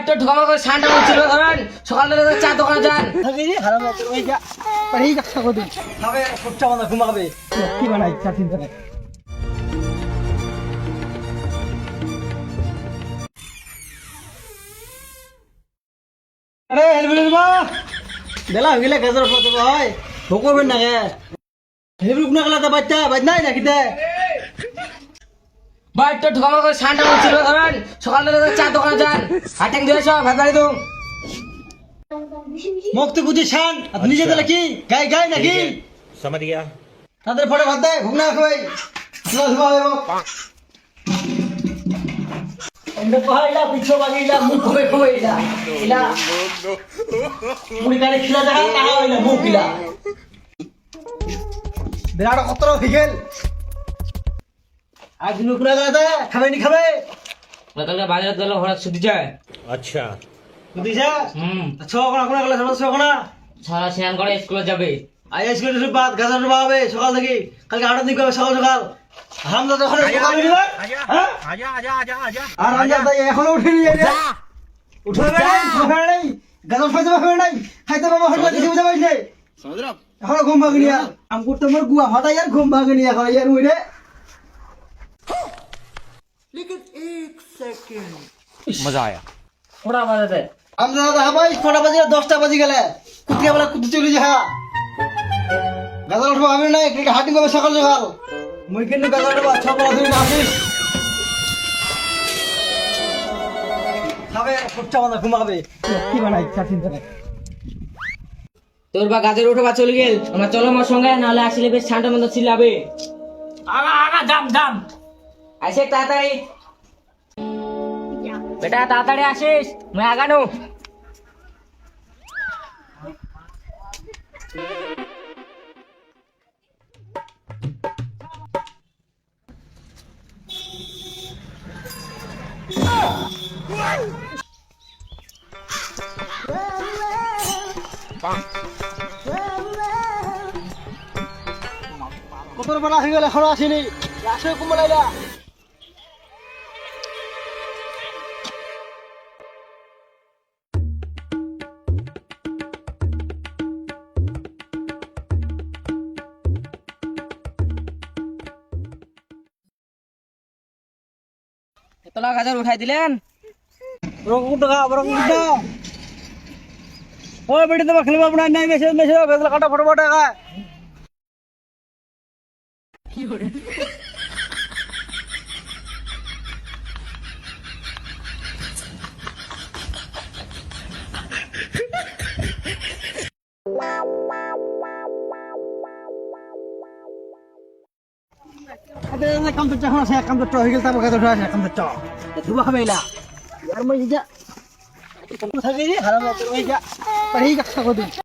একটু ঢোকামা করে ঠান্ডা হচ্ছিল ধরেন সকালবেলা চা দোকানে যান থাকি রে হারাম আছে ওই যা পারি কাছা কদিন খাবে ফুটটা বানা ঘুমাবে কি বানাই চা চিন্তা নেই আরে হেলমেট মা বেলা হয়ে গেলে গাজর ফটো হয় ভোকবেন না গে হেলমেট না গলা বাচ্চা বাজ নাই নাকিতে বা একটু ঢোকামা করে ঠান্ডা হচ্ছিল ধরেন সকালবেলা চা দোকানে যান হাটেং দিয়ে সব ভাত বাড়ি দো মুখ তো বুঝি শান আপনি নিজে দিলে কি গাই গাই নাকি समझ गया তাদের ফটো ভাত দে ঘুমনা খাই এন্ড কইলা পিছো বাগিলা মুখ হবে কইলা ইলা মুড়ি কানে খিলা দেখা না হইলা মুখ কিলা বিরাট কতর হিগেল আজ নুকুরা গাদা খাবে নি খাবে কালকে বাজারে গেল হঠাৎ ছুটি যায় अच्छा বুঝিছা কোনা কোনা গেলে সমস্যা কোনা সারা স্নান করে স্কুলে যাবে আই স্কুল এর বাদ গাজর পাবে সকাল থেকে কালকে 8 দিন করে সকাল সকাল হামদা যখন সকাল দিবা হ্যাঁ आजा आजा आजा आजा আর আজ তাই এখনো উঠেনি রে উঠে নাই গাজর খাইতে পারবে নাই খাইতে পারবে হঠাৎ কিছু বুঝা পাইছে সমুদ্র এখন ঘুম ভাগনি আর আম করতে মোর গুয়া হঠাৎ আর ঘুম ভাগনি এখন ইয়ার উইরে लेकिन 1 सेकंड मजा आया ওরা বাজাতে আমরা ভাই 6টা বাজে 10টা বাজে গেলে কুটিয়া বেলা কুটি চলে যা গাজর উঠবো আমি নাই হাটিং করবে সকাল সকাল মুই কিন্তু গাজর উঠবো 6 বলা দিন আসিস খাবে ফুটটা বানা ঘুমাবে কি বানাই চা চিন্তা নেই তোর বা গাজর উঠে বা চলে গেল আমার চলো আমার সঙ্গে নাহলে আসলে বেশ ঠান্ডা মতো চিল্লাবে আগা আগা দাম দাম আসে তাড়াতাড়ি বেটা তাড়াতাড়ি আসিস মই আগানো কত বেলা হয়ে গেল এখনো আসেনি আসে কুমলাইলা এতলা গাজর উঠাই দিলেন রকুটা ও বেটি তোমার খেলবা বনাই নাই মেসেজ মেসেজ বেদলা কাটা ফটো ফটো টাকা কাম তো এখন আছে কাম তো হয়ে গেল তারপর কাজ আছে কাম তো ধুবা খাবে এলা আর মই যা থাকি রে হারাম আছে ওই যা পারি কাছা কদিন